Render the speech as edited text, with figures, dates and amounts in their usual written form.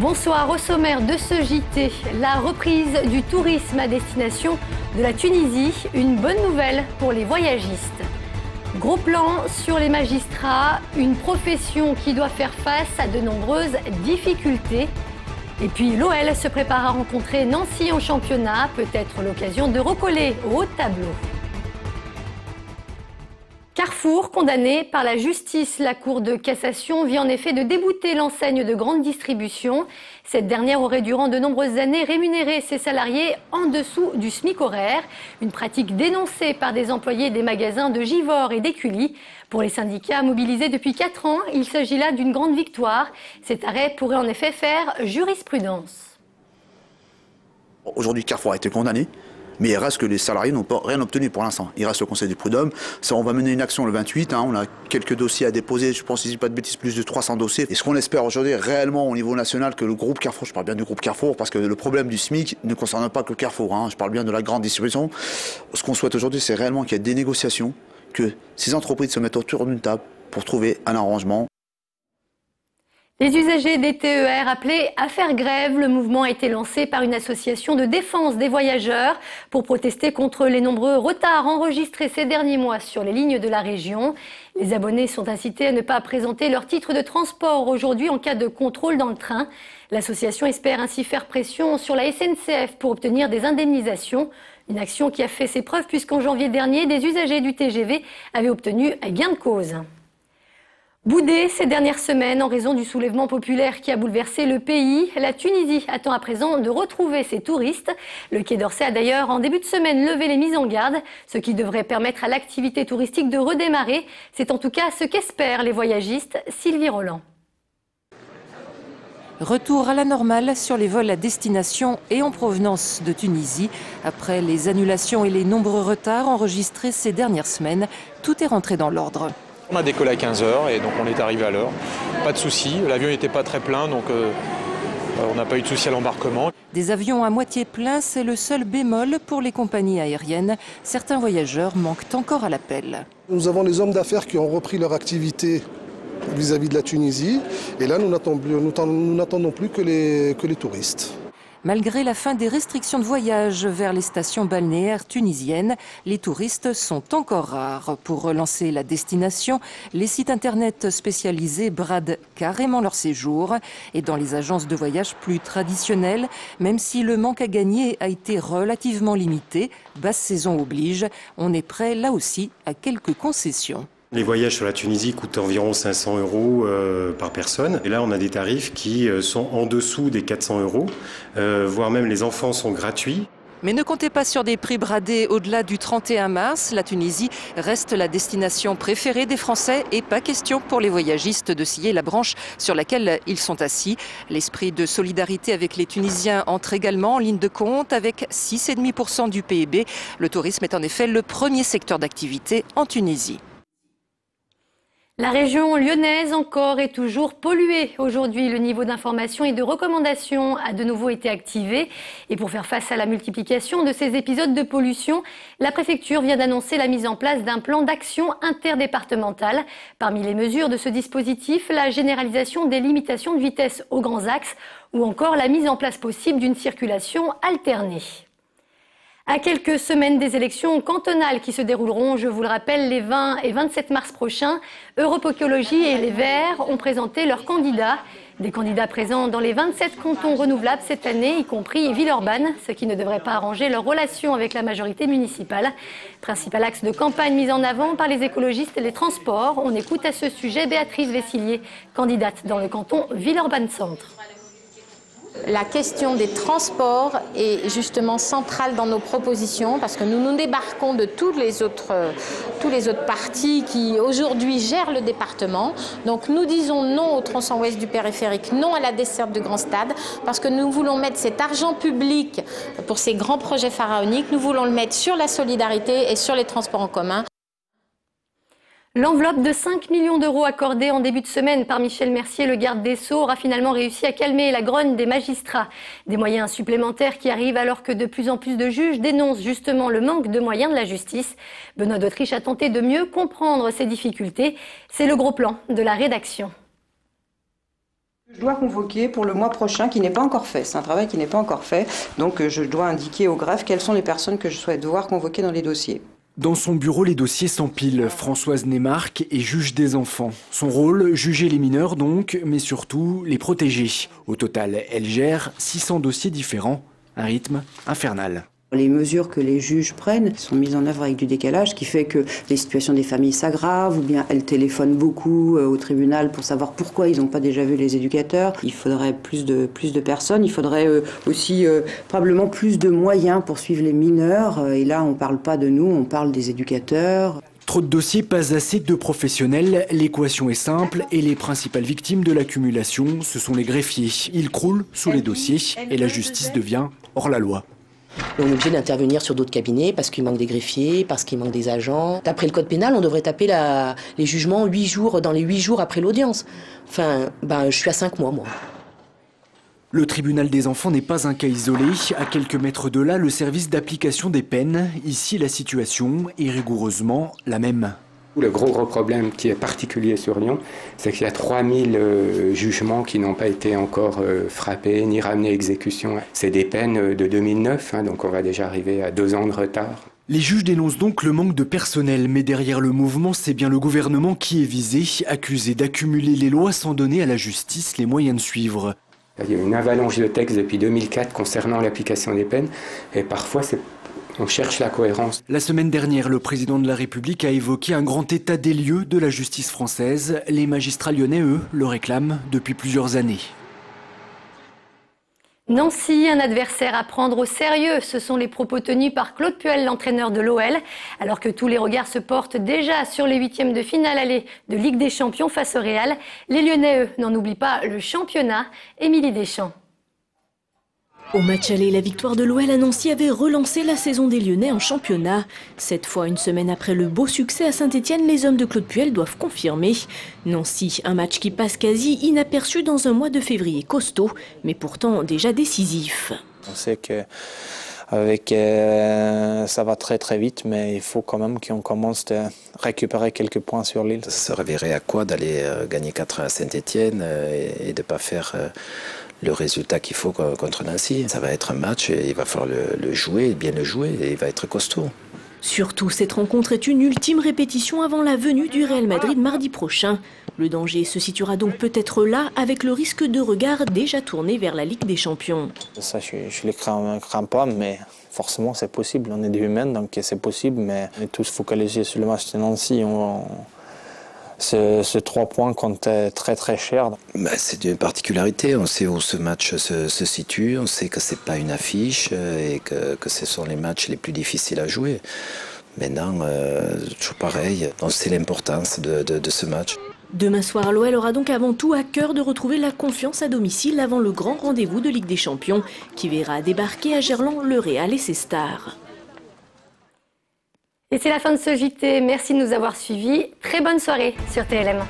Bonsoir, au sommaire de ce JT, la reprise du tourisme à destination de la Tunisie, une bonne nouvelle pour les voyagistes. Gros plan sur les magistrats, une profession qui doit faire face à de nombreuses difficultés. Et puis l'OL se prépare à rencontrer Nancy en championnat, peut-être l'occasion de recoller au haut de tableau. Carrefour, condamné par la justice, la Cour de cassation vient en effet de débouter l'enseigne de grande distribution. Cette dernière aurait durant de nombreuses années rémunéré ses salariés en dessous du SMIC horaire, une pratique dénoncée par des employés des magasins de Givors et d'Écully. Pour les syndicats mobilisés depuis 4 ans, il s'agit là d'une grande victoire. Cet arrêt pourrait en effet faire jurisprudence. Aujourd'hui, Carrefour a été condamné. Mais il reste que les salariés n'ont pas rien obtenu pour l'instant. Il reste le Conseil des prud'hommes. Ça, on va mener une action le 28. On a quelques dossiers à déposer. Je pense, si je ne dis pas de bêtises, plus de 300 dossiers. Et ce qu'on espère aujourd'hui réellement au niveau national, que le groupe Carrefour, je parle bien du groupe Carrefour, parce que le problème du SMIC ne concerne pas que le Carrefour. Je parle bien de la grande distribution. Ce qu'on souhaite aujourd'hui, c'est réellement qu'il y ait des négociations, que ces entreprises se mettent autour d'une table pour trouver un arrangement. Les usagers des TER appelés à faire grève. Le mouvement a été lancé par une association de défense des voyageurs pour protester contre les nombreux retards enregistrés ces derniers mois sur les lignes de la région. Les abonnés sont incités à ne pas présenter leur titre de transport aujourd'hui en cas de contrôle dans le train. L'association espère ainsi faire pression sur la SNCF pour obtenir des indemnisations. Une action qui a fait ses preuves puisqu'en janvier dernier, des usagers du TGV avaient obtenu gain de cause. Boudé ces dernières semaines en raison du soulèvement populaire qui a bouleversé le pays, la Tunisie attend à présent de retrouver ses touristes. Le Quai d'Orsay a d'ailleurs en début de semaine levé les mises en garde, ce qui devrait permettre à l'activité touristique de redémarrer. C'est en tout cas ce qu'espèrent les voyagistes. Sylvie Roland. Retour à la normale sur les vols à destination et en provenance de Tunisie. Après les annulations et les nombreux retards enregistrés ces dernières semaines, tout est rentré dans l'ordre. On a décollé à 15 h et donc on est arrivé à l'heure. Pas de souci, l'avion n'était pas très plein donc on n'a pas eu de souci à l'embarquement. Des avions à moitié pleins, c'est le seul bémol pour les compagnies aériennes. Certains voyageurs manquent encore à l'appel. Nous avons les hommes d'affaires qui ont repris leur activité vis-à-vis de la Tunisie et là nous n'attendons plus que les touristes. Malgré la fin des restrictions de voyage vers les stations balnéaires tunisiennes, les touristes sont encore rares. Pour relancer la destination, les sites internet spécialisés bradent carrément leur séjour. Et dans les agences de voyage plus traditionnelles, même si le manque à gagner a été relativement limité, basse saison oblige, on est prêt là aussi à quelques concessions. Les voyages sur la Tunisie coûtent environ 500 € par personne. Et là, on a des tarifs qui sont en dessous des 400 €, voire même les enfants sont gratuits. Mais ne comptez pas sur des prix bradés au-delà du 31 mars. La Tunisie reste la destination préférée des Français et pas question pour les voyagistes de scier la branche sur laquelle ils sont assis. L'esprit de solidarité avec les Tunisiens entre également en ligne de compte avec 6,5% du PIB. Le tourisme est en effet le premier secteur d'activité en Tunisie. La région lyonnaise encore et toujours polluée. Aujourd'hui, le niveau d'information et de recommandation a de nouveau été activé. Et pour faire face à la multiplication de ces épisodes de pollution, la préfecture vient d'annoncer la mise en place d'un plan d'action interdépartemental. Parmi les mesures de ce dispositif, la généralisation des limitations de vitesse aux grands axes ou encore la mise en place possible d'une circulation alternée. À quelques semaines des élections cantonales qui se dérouleront, je vous le rappelle, les 20 et 27 mars prochains, Europe Écologie et les Verts ont présenté leurs candidats. Des candidats présents dans les 27 cantons renouvelables cette année, y compris Villeurbanne, ce qui ne devrait pas arranger leur relation avec la majorité municipale. Principal axe de campagne mis en avant par les écologistes et les transports. On écoute à ce sujet Béatrice Vessillier, candidate dans le canton Villeurbanne-Centre. La question des transports est justement centrale dans nos propositions parce que nous débarquons de tous les autres partis qui aujourd'hui gèrent le département. Donc nous disons non au tronçon ouest du périphérique, non à la desserte de grands stades parce que nous voulons mettre cet argent public pour ces grands projets pharaoniques, nous voulons le mettre sur la solidarité et sur les transports en commun. L'enveloppe de 5 millions d'euros accordée en début de semaine par Michel Mercier, le garde des Sceaux, aura finalement réussi à calmer la grogne des magistrats. Des moyens supplémentaires qui arrivent alors que de plus en plus de juges dénoncent justement le manque de moyens de la justice. Benoît d'Autriche a tenté de mieux comprendre ces difficultés. C'est le gros plan de la rédaction. Je dois convoquer pour le mois prochain, qui n'est pas encore fait. C'est un travail qui n'est pas encore fait. Donc je dois indiquer au greffe quelles sont les personnes que je souhaite voir convoquer dans les dossiers. Dans son bureau, les dossiers s'empilent. Françoise Neymarck est juge des enfants. Son rôle, juger les mineurs donc, mais surtout les protéger. Au total, elle gère 600 dossiers différents. Un rythme infernal. Les mesures que les juges prennent sont mises en œuvre avec du décalage, qui fait que les situations des familles s'aggravent, ou bien elles téléphonent beaucoup au tribunal pour savoir pourquoi ils n'ont pas déjà vu les éducateurs. Il faudrait plus de personnes, il faudrait aussi probablement plus de moyens pour suivre les mineurs. Et là, on ne parle pas de nous, on parle des éducateurs. Trop de dossiers, pas assez de professionnels. L'équation est simple et les principales victimes de l'accumulation, ce sont les greffiers. Ils croulent sous les dossiers et la justice devient hors la loi. On est obligé d'intervenir sur d'autres cabinets parce qu'il manque des greffiers, parce qu'il manque des agents. D'après le code pénal, on devrait taper les jugements 8 jours, dans les 8 jours après l'audience. Enfin, je suis à 5 mois, moi. Le tribunal des enfants n'est pas un cas isolé. À quelques mètres de là, le service d'application des peines. Ici, la situation est rigoureusement la même. Le gros problème qui est particulier sur Lyon, c'est qu'il y a 3000 jugements qui n'ont pas été encore frappés ni ramenés à exécution. C'est des peines de 2009, donc on va déjà arriver à 2 ans de retard. Les juges dénoncent donc le manque de personnel, mais derrière le mouvement, c'est bien le gouvernement qui est visé, accusé d'accumuler les lois sans donner à la justice les moyens de suivre. Il y a une avalanche de textes depuis 2004 concernant l'application des peines, et parfois on cherche la cohérence. La semaine dernière, le président de la République a évoqué un grand état des lieux de la justice française. Les magistrats lyonnais, eux, le réclament depuis plusieurs années. Nancy, un adversaire à prendre au sérieux. Ce sont les propos tenus par Claude Puel, l'entraîneur de l'OL. Alors que tous les regards se portent déjà sur les 8e de finale aller de Ligue des Champions face au Real, les Lyonnais, eux, n'en oublient pas le championnat. Émilie Deschamps. Au match aller, la victoire de l'OL à Nancy avait relancé la saison des Lyonnais en championnat. Cette fois, une semaine après le beau succès à Saint-Etienne, les hommes de Claude Puel doivent confirmer. Nancy, un match qui passe quasi inaperçu dans un mois de février costaud, mais pourtant déjà décisif. On sait que ça va très vite, mais il faut quand même qu'on commence à récupérer quelques points sur l'île. Ça servirait à quoi d'aller gagner 4 à Saint-Etienne et de ne pas faire le résultat qu'il faut contre Nancy? Ça va être un match et il va falloir le jouer, bien le jouer, et il va être costaud. Surtout, cette rencontre est une ultime répétition avant la venue du Real Madrid mardi prochain. Le danger se situera donc peut-être là, avec le risque de regard déjà tourné vers la Ligue des Champions. Ça, je ne les crains pas, mais forcément c'est possible. On est des humains, donc c'est possible, mais on est tous focalisés sur le match de Nancy. Ce 3 points compte très cher. C'est une particularité, on sait où ce match se situe, on sait que ce n'est pas une affiche et que ce sont les matchs les plus difficiles à jouer. Maintenant, toujours pareil, on sait l'importance de ce match. Demain soir, l'OL aura donc avant tout à cœur de retrouver la confiance à domicile avant le grand rendez-vous de Ligue des Champions qui verra débarquer à Gerland le Real et ses stars. Et c'est la fin de ce JT. Merci de nous avoir suivis. Très bonne soirée sur TLM.